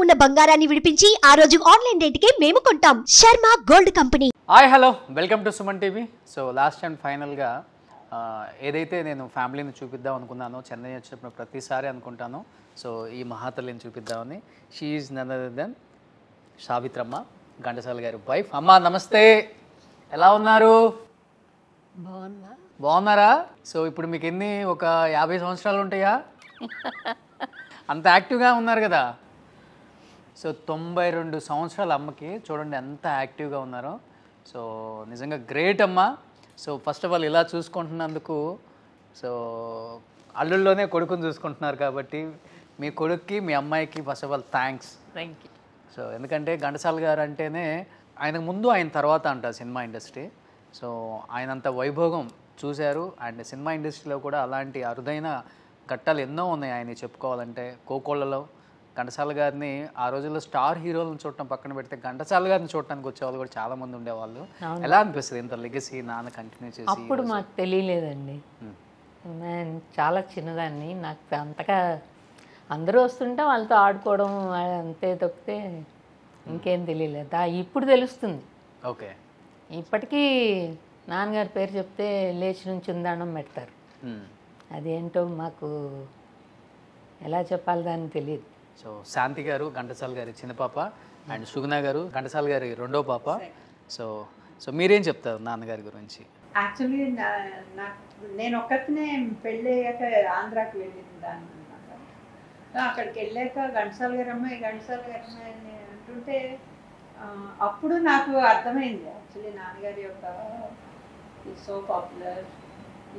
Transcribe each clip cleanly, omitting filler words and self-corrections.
ఉన్న బంగారాన్ని విడిపించి ఆ రోజు ఆన్లైన్ రేటుకే మేము కొంటాం. Sharma gold company. Hi hello, welcome to Suman TV. So last and ఫైనల్గా ఏదైతే నేను ఫ్యామిలీని చూపిద్దాం అనుకున్నానో, చెన్నై వచ్చినప్పుడు ప్రతిసారి అనుకుంటాను, సో ఈ మహాతల్లిని చూపిద్దామని. She is none other than Savitramma, Ghantasala గారి వైఫ్. అమ్మ నమస్తే, ఎలా ఉన్నారు? బాగున్నారా? సో ఇప్పుడు మీకు ఎన్ని, ఒక 50 సంవత్సరాలు ఉంటాయా? అంత యాక్టివ్గా ఉన్నారు కదా. సో 92 సంవత్సరాల అమ్మకి చూడండి ఎంత యాక్టివ్గా ఉన్నారో. సో నిజంగా గ్రేట్ అమ్మ. సో ఫస్ట్ ఆఫ్ ఆల్ ఇలా చూసుకుంటున్నందుకు, సో అల్లుల్లోనే కొడుకుని చూసుకుంటున్నారు కాబట్టి మీ కొడుక్కి మీ అమ్మాయికి first of all thanks. Thank you. So ఎందుకంటే ఘంటసాల గారు అంటేనే ఆయనకు ముందు ఆయన తర్వాత అంటారు సినిమా ఇండస్ట్రీ. సో ఆయనంత వైభోగం చూశారు. అండ్ సినిమా ఇండస్ట్రీలో కూడా అలాంటి అరుదైన ఘట్టాలు ఎన్నో ఉన్నాయి ఆయన చెప్పుకోవాలంటే. కోకోళ్ళలో ఘంటసాల గారిని ఆ రోజుల్లో స్టార్ హీరోలను చూడటం పక్కన పెడితే ఘంటసాల గారిని చూడటానికి వచ్చేవాళ్ళు కూడా చాలా మంది ఉండేవాళ్ళు. ఎలా అనిపిస్తుంది ఇంత లెగసీ నాన్న కంటిన్యూ చేసి? అప్పుడు మాకు తెలియలేదండి, నేను చాలా చిన్నదాన్ని. నాకు అంతగా అందరూ వస్తుంటే వాళ్ళతో ఆడుకోవడం అంతే తప్పితే ఇంకేం తెలియలేదు. ఇప్పుడు తెలుస్తుంది. ఓకే. ఇప్పటికీ నాన్నగారి పేరు చెప్తే లేచి నుంచి దండం పెడతారు. అదేంటో మాకు ఎలా చెప్పాలి దాన్ని తెలియదు. సో శాంతి గారు ఘంటసాల గారి చిన్న పాప, అండ్ సుగుణ గారు ఘంటసాల గారి రెండో పాప. సో సో మీరేం చెప్తారు నాన్నగారి గురించి? యాక్చువల్లీ నేను ఒక్కరినే పెళ్ళయ్యాక ఆంధ్రాకి వెళ్ళింది దాన్ని అనమాట. అక్కడికి వెళ్ళాక ఘంటసాల గారి అమ్మాయి అని అంటుంటే అప్పుడు నాకు అర్థమైంది యాక్చువల్లీ నాన్నగారి యొక్క సో పాపులర్.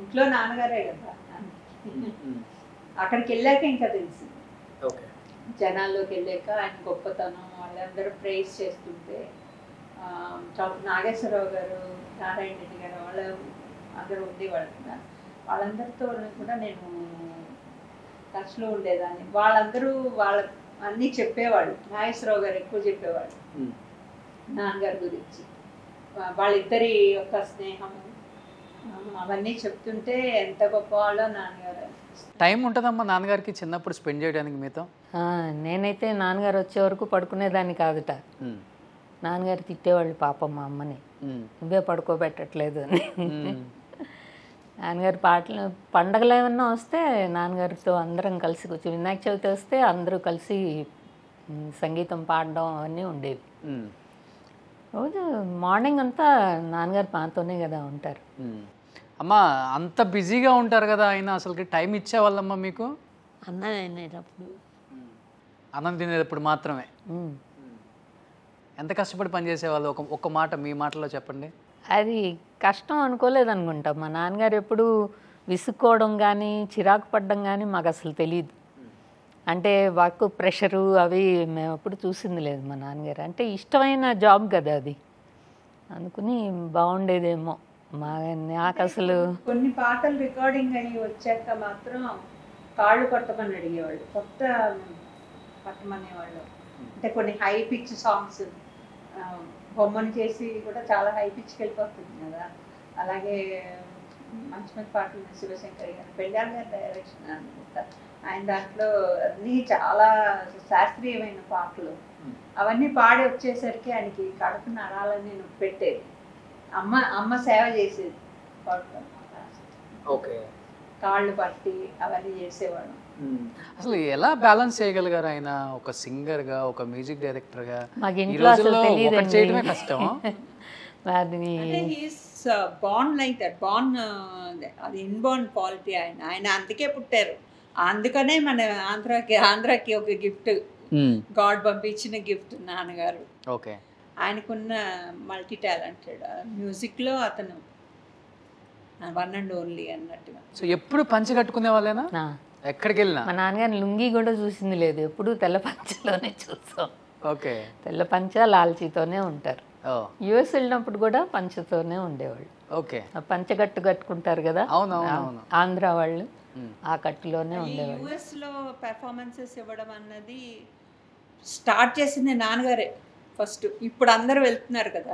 ఇంట్లో నాన్నగారే కదా. అక్కడికి వెళ్ళాక ఇంకా తెలిసింది. ఓకే. జనాల్లోకి వెళ్ళాక ఆయన గొప్పతనం వాళ్ళందరూ ప్రైజ్ చేస్తుంటే నాగేశ్వరరావు గారు, నారాయణ రెడ్డి గారు వాళ్ళు అందరూ ఉండేవాళ్ళు కదా. వాళ్ళందరితో కూడా నేను టచ్లో ఉండేదాన్ని. వాళ్ళందరూ వాళ్ళ అన్నీ చెప్పేవాళ్ళు. నాగేశ్వరరావు గారు ఎక్కువ చెప్పేవాళ్ళు నాన్నగారి గురించి. వాళ్ళిద్దరి యొక్క స్నేహము అవన్నీ చెప్తుంటే ఎంత గొప్ప వాళ్ళో నాన్నగారు. టైం ఉంటుందమ్మా నాన్నగారికి చిన్నప్పుడు స్పెండ్ చేయడానికి మీతో? నేనైతే నాన్నగారు వచ్చే వరకు పడుకునేదాన్ని కాదుట. నాన్నగారు తిట్టేవాళ్ళు పాపం మా అమ్మని, నువ్వే పడుకోబెట్టట్లేదు అని. నాన్నగారి పాటలు పండగలు ఏమన్నా వస్తే నాన్నగారితో అందరం కలిసి కూర్చొని, వినాయక చవితి వస్తే అందరూ కలిసి సంగీతం పాడడం అవన్నీ ఉండేవి. రోజు మార్నింగ్ అంతా నాన్నగారు మాతోనే కదా ఉంటారు. అమ్మ అంత బిజీగా ఉంటారు కదా, ఆయన అసలుకి టైం ఇచ్చేవాళ్ళమ్మా మీకు? అన్నం తినేటప్పుడు మాత్రమే. ఎంత కష్టపడి పనిచేసేవాళ్ళు? ఒక్క మాట మీ మాటలో చెప్పండి. అది కష్టం అనుకోలేదు అనుకుంటా. మా నాన్నగారు ఎప్పుడు విసుక్కోవడం కానీ చిరాకు పడడం కానీ మాకు అసలు తెలియదు. అంటే వర్క్ ప్రెషరు అవి మేము ఎప్పుడు చూసింది లేదు మా నాన్నగారు. అంటే ఇష్టమైన జాబ్ కదా అది, అందుకుని బాగుండేదేమో. నాకు అసలు కొన్ని పాటలు రికార్డింగ్ అయ్యి వచ్చాక మాత్రం కాళ్ళు కొట్టమని అడిగేవాళ్ళు, కొత్త పట్టమనేవాళ్ళు. అంటే కొన్ని హై పిచ్ సాంగ్స్ బొమ్మను చేసి కూడా చాలా హై పిచ్కి వెళ్ళిపోతుంది కదా. అలాగే మంచి మంచి పాటలు శివశంకర్ గారు, పెళ్ళాల గారి డైరెక్షన్ అనుకుంటా ఆయన, దాంట్లో అన్నీ చాలా శాస్త్రీయమైన పాటలు. అవన్నీ పాడి వచ్చేసరికి ఆయనకి కడుపు నరాలని నేను పెట్టేది. అమ్మ సేవ చేసేది, ఓకే, కాళ్ళు పట్టి అవన్నీ చేసేవాడు. అసలు ఎలా బ్యాలెన్స్ చేయగలిగారు ఆయన ఒక సింగర్గా, ఒక మ్యూజిక్ డైరెక్టర్గా? ఈ రోజుల్లో చేయడమే కష్టం. బార్న్ లైక్ దట్, బార్న్ అది ఇన్బోర్న్ క్వాలిటీ. ఆయన అందుకే పుట్టారు. అందుకనే మన ఆంధ్రాకి ఒక గిఫ్ట్, గాడ్ పంపించిన గిఫ్ట్ నాన్నగారు. ఓకే. ఆయనకున్న మల్టీ టాలెంటెడ్ మ్యూజిక్లో అతను వన్ అండ్ ఓన్లీ అన్నట్టుగా. సో ఎప్పుడు పంచి కట్టుకునే వాళ్ళేనా? ఎక్కడికి వెళ్ళినా మా నాన్నగారిని లుంగి కూడా చూసింది లేదు, ఎప్పుడు తెల్ల పంచలోనే చూసాం. ఓకే. తెల్ల పంచ లాల్చీతోనే ఉంటారు. యుఎస్ వెళ్ళినప్పుడు కూడా పంచతోనే ఉండేవాళ్ళు. ఓకే. పంచ కట్టు కట్టుకుంటారు కదా ఆంధ్ర వాళ్ళు, ఆ కట్టులోనే ఉండేవాళ్ళు. యుఎస్లో పెర్ఫార్మెన్సెస్ ఇవ్వడం అన్నది స్టార్ట్ చేసింది నాన్నగారే ఫస్ట్. ఇప్పుడు అందరూ వెళ్తున్నారు కదా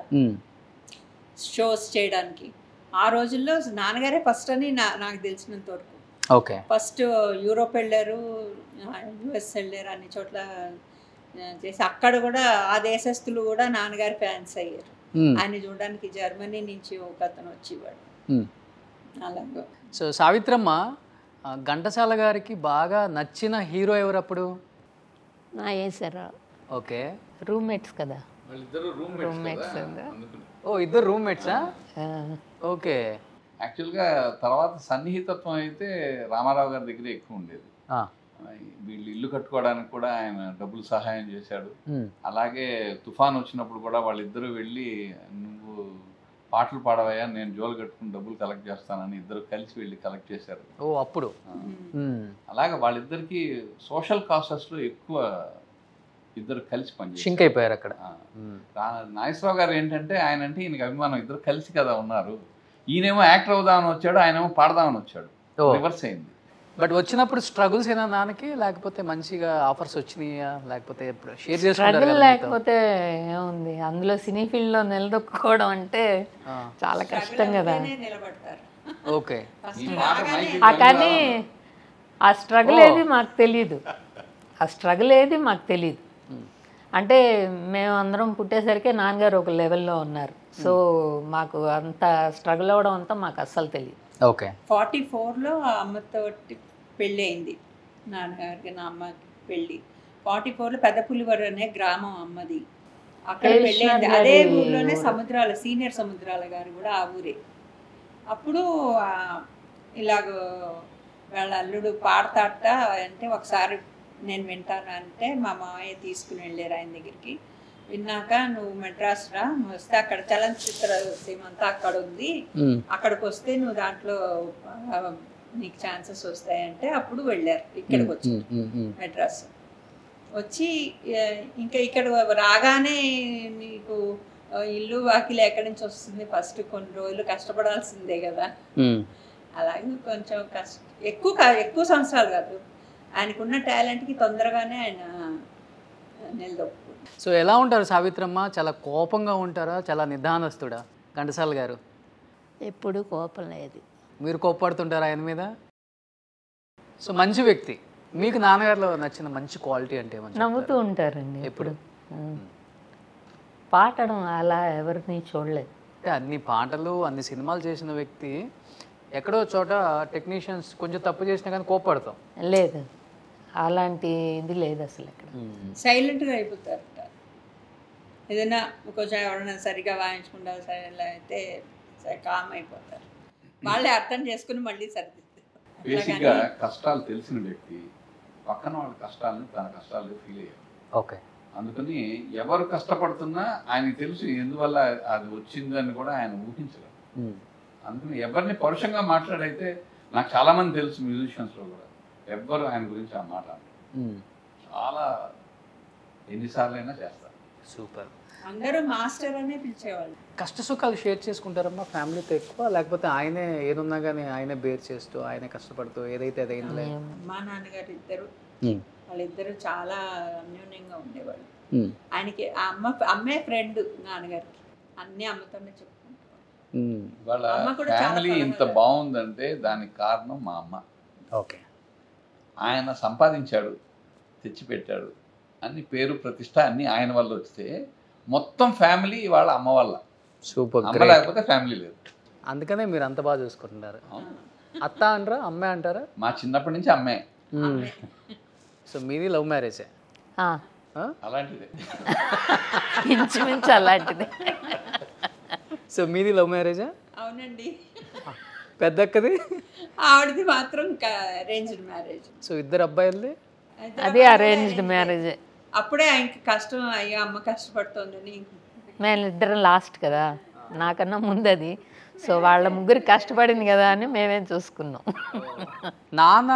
షోస్ చేయడానికి. ఆ రోజుల్లో నాన్నగారే ఫస్ట్ అని నాకు తెలిసినంత వరకు. ఓకే. ఫస్ట్ యూరోప్ వెళ్ళారు, యుఎస్ వెళ్ళారు, అన్ని చోట్ల చేసి అక్కడ కూడా ఆ దేశస్తులు కూడా నాన్నగారి ఫ్యాన్స్ అయ్యారు. ఆయన చూడడానికి జర్మనీ నుంచి ఒక అతను వచ్చేవాడు. అలాగా. సో సావిత్రమ్మ, ఘంటసాల గారికి బాగా నచ్చిన హీరో ఎవరు అప్పుడు? నాగేశ్వరరావు. ఓకే. రూమ్మేట్స్ కదా. రూమ్మేట్స్ ఓ, ఇద్దరు రూమ్మేట్సా? ఓకే. యాక్చువల్గా తర్వాత సన్నిహితత్వం అయితే రామారావు గారి దగ్గర ఎక్కువ ఉండేది. వీళ్ళు ఇల్లు కట్టుకోవడానికి కూడా ఆయన డబ్బులు సహాయం చేశాడు. అలాగే తుఫాన్ వచ్చినప్పుడు కూడా వాళ్ళిద్దరూ వెళ్ళి నువ్వు పాటలు పాడవయ్యా, నేను జోలు కట్టుకుని డబ్బులు కలెక్ట్ చేస్తానని ఇద్దరు కలిసి వెళ్ళి కలెక్ట్ చేశారు. ఓ, అప్పుడు అలాగే వాళ్ళిద్దరికి సోషల్ కాసెస్లో ఎక్కువ ఇద్దరు కలిసి పనిచేసి షింక్ అయిపోయారు అక్కడ. నాగేశ్వరరావు గారు ఏంటంటే ఆయన అంటే ఈయనకి అభిమానం, ఇద్దరు కలిసి కదా ఉన్నారు. ఈయనేమో యాక్టర్ అవుదామని వచ్చాడు, ఆయనేమో పాడదామని వచ్చాడు, రివర్స్ అయింది. బట్ వచ్చినప్పుడు స్ట్రగుల్స్ అయినా దానికి, లేకపోతే మంచిగా ఆఫర్స్ వచ్చినాయా, లేకపోతే షేర్ స్ట్రగుల్ లేకపోతే ఏముంది అందులో, సినీ ఫీల్డ్ లో నిలదొక్కుకోవడం అంటే చాలా కష్టం కదా. నిలబడతారు. ఓకే. కానీ ఆ స్ట్రగుల్ ఏది మాకు తెలియదు, అంటే మేము అందరం పుట్టేసరికి నాన్నగారు ఒక లెవెల్లో ఉన్నారు. సో మాకు అంత స్ట్రగుల్ అవ్వడం అంతా మాకు అస్సలు తెలియదు. ఓకే. 44లో అమ్మతో పెళ్ళి అయింది నాన్నగారికి, నా అమ్మకి పెళ్ళి 44లో పెద్ద పులివరు అనే గ్రామం అమ్మది. అక్కడ పెళ్ళి అయింది. అదే ఊర్లోనే సముద్రాల, సీనియర్ సముద్రాల గారు కూడా ఆ ఊరే. అప్పుడు ఇలాగ వాళ్ళ అల్లుడు పాడతాట అంటే ఒకసారి నేను వింటాను అంటే మా మామయ్య తీసుకుని వెళ్ళారు ఆయన దగ్గరికి. విన్నాక నువ్వు మెడ్రాస్ రా, నువ్వు వస్తే అక్కడ చలనచిత్ర సీమంతా అక్కడ ఉంది, అక్కడికి వస్తే నువ్వు దాంట్లో నీకు ఛాన్సెస్ వస్తాయంటే అప్పుడు వెళ్ళారు. ఇక్కడికి వచ్చి మెడ్రాస్ వచ్చి ఇంకా ఇక్కడ రాగానే నీకు ఇల్లు వాకిలి ఎక్కడి నుంచి వస్తుంది, ఫస్ట్ కొన్ని రోజులు కష్టపడాల్సిందే కదా. అలాగే కొంచెం ఎక్కువ సంవత్సరాలు కాదు, ఆయనకున్న టాలెంట్కి తొందరగానే ఆయన నిలదొక్కు. సో ఎలా ఉంటారు సావిత్రమ్మ? చాలా కోపంగా ఉంటారా, చాలా నిదానస్తుడా ఘంటసాల గారు? ఎప్పుడు కోపం లేదు. మీరు కోప్పడుతుంటారా ఆయన మీద? సో మంచి వ్యక్తి. మీకు నాన్నగారిలో నచ్చిన మంచి క్వాలిటీ అంటే నవ్వుతూ ఉంటారండి ఎప్పుడు. పాడడం అలా ఎవరిని చూడలేదు. అంటే అన్ని పాటలు అన్ని సినిమాలు చేసిన వ్యక్తి ఎక్కడో చోట టెక్నీషియన్స్ కొంచెం తప్పు చేసినా కానీ కోప్పడతాం. లేదు, అలాంటి ఇది లేదు అసలు. ఇక్కడ సైలెంట్గా అయిపోతారు. ఏదైనా కొంచెం ఎవరైనా సరిగా వాయించుకుంటా సరే అయితే కామ్ అయిపోతారు. వాళ్ళే అర్థం చేసుకుని మళ్ళీ సరిదిస్తారు. బేసిక్గా కష్టాలు తెలిసిన వ్యక్తి పక్కన వాళ్ళ కష్టాలను తన కష్టాలు ఫీల్ అయ్యారు. ఓకే. అందుకని ఎవరు కష్టపడుతున్నా ఆయనకి తెలుసు ఎందువల్ల అది వచ్చిందని కూడా ఆయన ఊహించలేదు. అందుకని ఎవరిని పరుషంగా మాట్లాడైతే నాకు చాలా మంది తెలుసు మ్యూజిషియన్స్లో కూడా ఎవ్వరు ఆయన గురించి ఆ మాట చాలా ఎన్నిసార్లు అయినా చేస్తారు. సూపర్. అందరూ మాస్టర్ అనే పిలిచేవాళ్ళు. కష్ట సుఖాలు షేర్ చేసుకుంటారమ్మా ఫ్యామిలీతో ఎక్కువ, లేకపోతే ఆయనే ఏదున్నా కానీ ఆయనే బేర్ చేస్తూ ఆయనే కష్టపడుతూ ఏదైతే అదైందిలే? మా నాన్నగారు ఇద్దరు, వాళ్ళిద్దరు చాలా అన్యోన్యంగా ఉండేవాళ్ళు. ఆయనకి అమ్మే ఫ్రెండ్ నాన్నగారికి, అన్ని అమ్మతోనే చెప్పుకుంటారు. వాళ్ళ ఫ్యామిలీ ఇంత బాగుందంటే దానికి కారణం మా అమ్మ. ఓకే. ఆయన సంపాదించాడు, తెచ్చిపెట్టాడు, అన్ని పేరు ప్రతిష్ట అన్ని ఆయన వల్ల వస్తే మొత్తం ఫ్యామిలీ వాళ్ళ అమ్మ వల్ల. సూపర్. అమ్మ లేకపోతే ఫ్యామిలీ లేదు. అందుకనే మీరు అంత బాగా చూసుకుంటున్నారు. అత్త అంటారా, అమ్మే అంటారా? మా చిన్నప్పటి నుంచి అమ్మే. సో మీది లవ్ మ్యారేజే? అలాంటిదే, ఇంచుమించు అలాంటిదే. సో మీది లవ్ మ్యారేజా? అవునండి. పెద్దక్కది? ఆవిడది మాత్రం అరేంజ్డ్ మ్యారేజ్. సో ఇద్దరు అబ్బాయిలది? అది అరేంజ్డ్ మ్యారేజే. అప్పుడే ఆయనకి కష్టం, అయ్యో అమ్మ కష్టపడుతోందని. మేము ఇద్దరం లాస్ట్ కదా, నాకన్నా ముందు అది. సో వాళ్ళ ముగ్గురు కష్టపడింది కదా అని మేమేం చూసుకున్నాం. నాన్న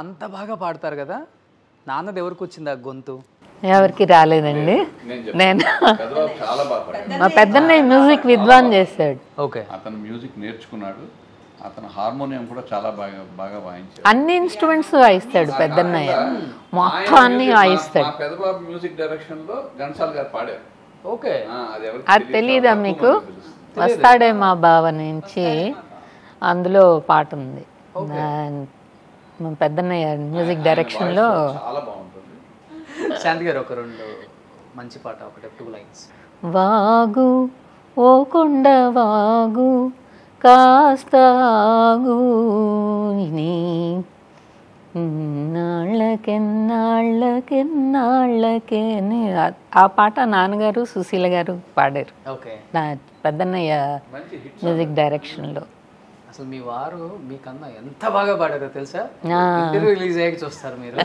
అంత బాగా పాడతారు కదా, నాన్నది ఎవరికి వచ్చింది ఆ గొంతు? ఎవరికి రాలేదండి. నేను చాలా బాగా మా పెద్దన్నయ్య మ్యూజిక్ విద్వాన్ చేశాడు. ఓకే. అతను మ్యూజిక్ నేర్చుకున్నాడు, అతను హార్మోనియం కూడా చాలా బాగా వాయించాడు. అన్ని ఇన్స్ట్రుమెంట్స్ వాయిస్తాడు పెద్దన్నయ్య, మొత్తం అన్ని వాయిస్తాడు. మా పెద్దబాబు మ్యూజిక్ డైరెక్షన్ లో ఘంటసాల గారు పాడారు. ఓకే. అది తెలీదా మీకు? వస్తాడే మా బావ నుంచి అందులో పాట ఉంది. మా పెద్దన్నయ్య మ్యూజిక్ డైరెక్షన్ లో చాలా బాగుంటుంది. శాంతి గారు ఒక 2 మంచి పాట, ఒకటి 2 లైన్స్. వాగు ఓ కొండ వాగు కాస్త ఆగు నీ నాళ్ళకెన్నాళ్ళకే ఆ పాట నాన్నగారు సుశీల గారు పాడారు. ఓకే. నా పెద్దన్నయ్య మ్యూజిక్ డైరెక్షన్లో. అసలు మీ వారు మీకన్నా ఎంత బాగా పాడారో తెలుసా? ఇంటర్వ్యూ రిలీజ్ అయ్యాక చూస్తారు మీరు.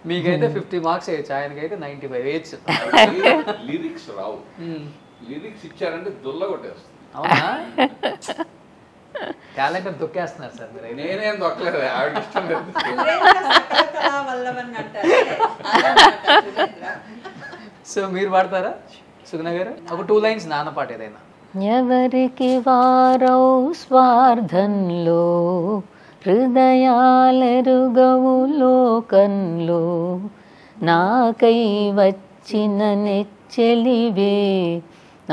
మీకైతే 50 మార్క్స్ వేయచ్చు, ఆయనకైతే 95 వేయచ్చు. లిరిక్స్ రావు, లిరిక్స్ ఇచ్చారంటే దుల్ల కొట్టేస్తుంది. అవునా? టాలెంట్ దొక్కేస్తున్నారు సార్ మీరు. నేనేం దొక్కలేదు, ఆవిడ ఇష్టం లేదు. సో మీరు పాడతారా సుగుణ గారు? ఒక 2 లైన్స్ నాన్న పాట ఏదైనా. ఎవరికి వారౌ స్వార్థంలో హృదయాలెరుగవు లోకంలో నాకై వచ్చిన నెచ్చెలివే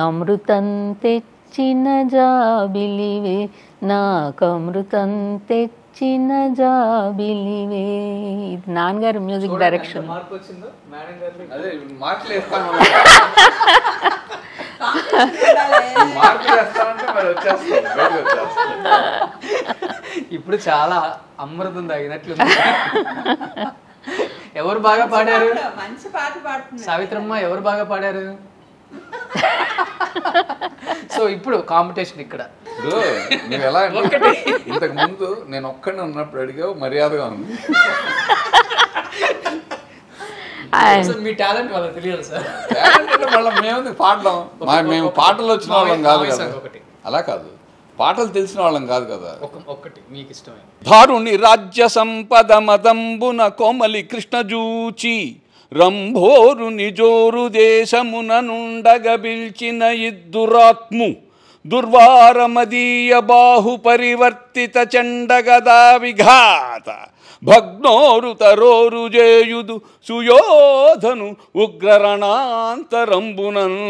అమృతం తెచ్చిన జాబిలివే నాకమృతం తెచ్చిన జాబిలివే. ఇది నాన్నగారు మ్యూజిక్ డైరెక్షన్. మార్పు వచ్చిందో మేడం గారు? అదే మార్కులు వేస్తాను, మార్కులు వేస్తానంటే మరి వచ్చేస్తాను. ఇప్పుడు చాలా అమృతం తాగినట్లు. ఎవరు బాగా పాడారు? మంచి పాట పాడుతున్నారు సావిత్రమ్మ. ఎవరు బాగా పాడారు? సో ఇప్పుడు కాంపిటీషన్ ఇక్కడ. నువ్వు ఎలా అంటే ఇంతకు ముందు నేను ఒక్కడే ఉన్నప్పుడు అడిగావు, మర్యాదగా ఉంది. మీ టాలెంట్ వాళ్ళకి తెలియదు సార్. మళ్ళీ మేము పాడడం, మేము పాటలు వచ్చిన వాళ్ళం కాదు కదా. అలా కాదు, పాటలు తెలిసిన వాళ్ళం కాదు కదా. ఒక్కటి మీకు ఇష్టమే. ధారుని రాజ్య సంపద మదంబున కోమలి కృష్ణ జూచి రంభోరు నిజోరు దేశమున నుండగ బిల్చిన ఇద్దురాత్ము దుర్వారమదీయ బాహు పరివర్తిత చండగదా విఘాత భగ్నోరు తరోరు జేయుదు సుయోధను ఉగ్రరణాంతరంబునన్.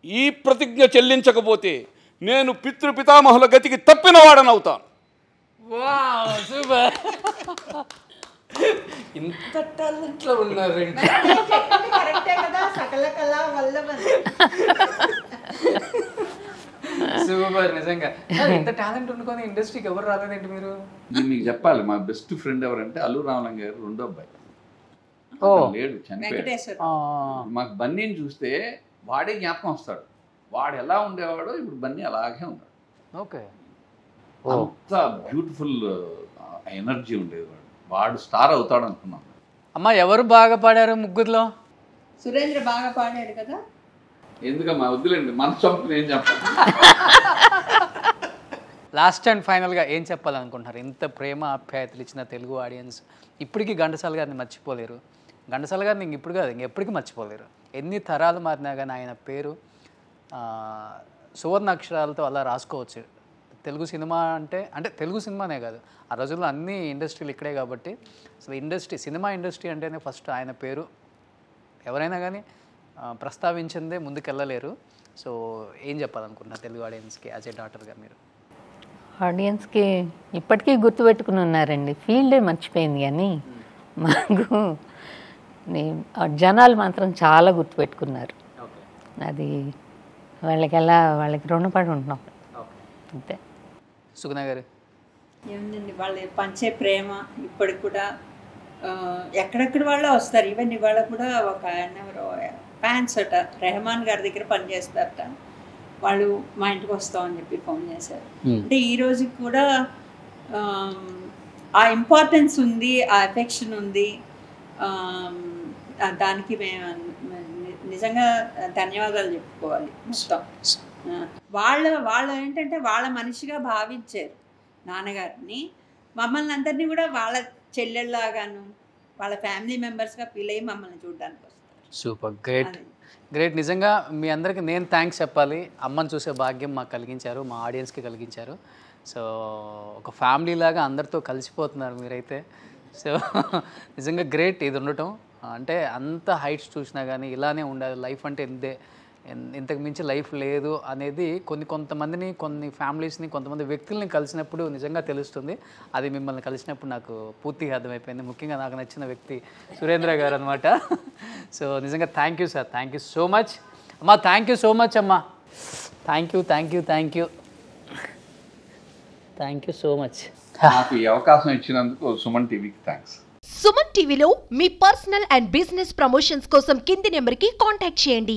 ఈ ప్రతిజ్ఞ చెల్లించకపోతే నేను పితృపితామహుల గతికి తప్పిన వాడనవుతాను. Wow, super. ఇంత టాలెంట్ లో ఉన్నారు. కరెక్టే కదా, సకల కళా వల్లభన్. సూపర్. నిజంగా ఇంత టాలెంట్ ఉండుకొని ఇండస్ట్రీకి ఎవరు రాలేదేంటి మీరు? మీకు చెప్పాలి, మా బెస్ట్ ఫ్రెండ్ ఎవరంటే అల్లు రామలింగ గారు రెండో అబ్బాయి. లేడు, చనిపోయాడు. మాకు బన్నీని చూస్తే వాడే జ్ఞాపకం వస్తాడు. వాడు ఎలా ఉండేవాడో ఇప్పుడు బన్నీ అలాగే ఉన్నాడు. ఓకే. అంత బ్యూటిఫుల్ ఎనర్జీ ఉండేది. వాడు స్టార్ అవుతాడు అనుకున్నాం. అమ్మ ఎవరు బాగా పాడారు ముగ్గురులో? సురేంద్ర బాగా పాడాడు కదా. ఎందుకమ్మా వద్దులేండి, మన చంపుని ఏం చెప్పాలి. లాస్ట్ అండ్ ఫైనల్గా ఏం చెప్పాలనుకుంటున్నారు? ఇంత ప్రేమ ఆప్యాయతలు ఇచ్చిన తెలుగు ఆడియన్స్ ఇప్పటికీ ఘంటసాల గారిని మర్చిపోలేరు. ఘంటసాల గారిని ఇంక ఇప్పుడు కాదు, ఇంకెప్పటికీ మర్చిపోలేరు. ఎన్ని తరాలు మారినా కానీ ఆయన పేరు సువర్ణ అక్షరాలతో అలా రాసుకోవచ్చు. తెలుగు సినిమా అంటే తెలుగు సినిమానే కాదు, ఆ రోజుల్లో అన్ని ఇండస్ట్రీలు ఇక్కడే కాబట్టి అసలు సినిమా ఇండస్ట్రీ అంటేనే ఫస్ట్ ఆయన పేరు ఎవరైనా కానీ ప్రస్తావించిందే ముందుకెళ్ళలేరు. సో ఏం చెప్పాలనుకుంటున్నారు తెలుగు ఆడియన్స్కి యాజ్ ఏ డాటర్గా మీరు? ఆడియన్స్కి ఇప్పటికీ గుర్తుపెట్టుకుని ఉన్నారండి. ఫీల్డే మర్చిపోయింది కానీ మాకు జనాలు మాత్రం చాలా గుర్తుపెట్టుకున్నారు. అది వాళ్ళకి రుణపడి ఉంటున్నాం అంతే. సుగుణ గారు? ఏముందండి, వాళ్ళు పంచే ప్రేమ ఇప్పటికి కూడా ఎక్కడెక్కడ వాళ్ళో వస్తారు. ఈవెన్ ఇవాళ కూడా ఒక ఆయన ఎవరో ఫ్యాన్స్ అట రెహమాన్ గారి దగ్గర పనిచేస్తారట. వాళ్ళు మా ఇంటికి వస్తామని చెప్పి ఫోన్ చేశారు. అంటే ఈ రోజుకి కూడా ఆ ఇంపార్టెన్స్ ఉంది, ఆ ఎఫెక్షన్ ఉంది. దానికి మేము నిజంగా ధన్యవాదాలు చెప్పుకోవాలి. మొత్తం వాళ్ళు ఏంటంటే వాళ్ళ మనిషిగా భావించారు నాన్నగారిని. మమ్మల్ని అందరినీ కూడా వాళ్ళ చెల్లెళ్ళలాగాను వాళ్ళ ఫ్యామిలీ మెంబర్స్గా ఫీల్ అయ్యి మమ్మల్ని చూడడానికి వస్తారు. Super, great. నిజంగా మీ అందరికీ నేను థ్యాంక్స్ చెప్పాలి. అమ్మని చూసే భాగ్యం మాకు కలిగించారు, మా ఆడియన్స్కి కలిగించారు. సో ఒక ఫ్యామిలీ లాగా అందరితో కలిసిపోతున్నారు మీరైతే. సో నిజంగా గ్రేట్ ఇది ఉండటం. అంటే అంత హైట్స్ చూసినా కానీ ఇలానే ఉండాలి లైఫ్ అంటే. ఇంతకు మించి లైఫ్ లేదు అనేది కొంతమందిని, కొన్ని ఫ్యామిలీస్ని, కొంతమంది వ్యక్తుల్ని కలిసినప్పుడు నిజంగా తెలుస్తుంది. అది మిమ్మల్ని కలిసినప్పుడు నాకు పూర్తిగా అర్థమైపోయింది. ముఖ్యంగా నాకు నచ్చిన వ్యక్తి సురేంద్ర గారు అనమాట. సో నిజంగా thank you sir, thank you so much అమ్మా. థ్యాంక్ యూ సో మచ్ అమ్మా. Thank you thank you thank you thank you so much. నాకు ఈ అవకాశం ఇచ్చినందుకు సుమన్ టీవీకి థ్యాంక్స్. సుమన్ టీవీలో మీ పర్సనల్ అండ్ బిజినెస్ ప్రమోషన్స్ కోసం కింది నెంబర్కి కాంటాక్ట్ చేయండి.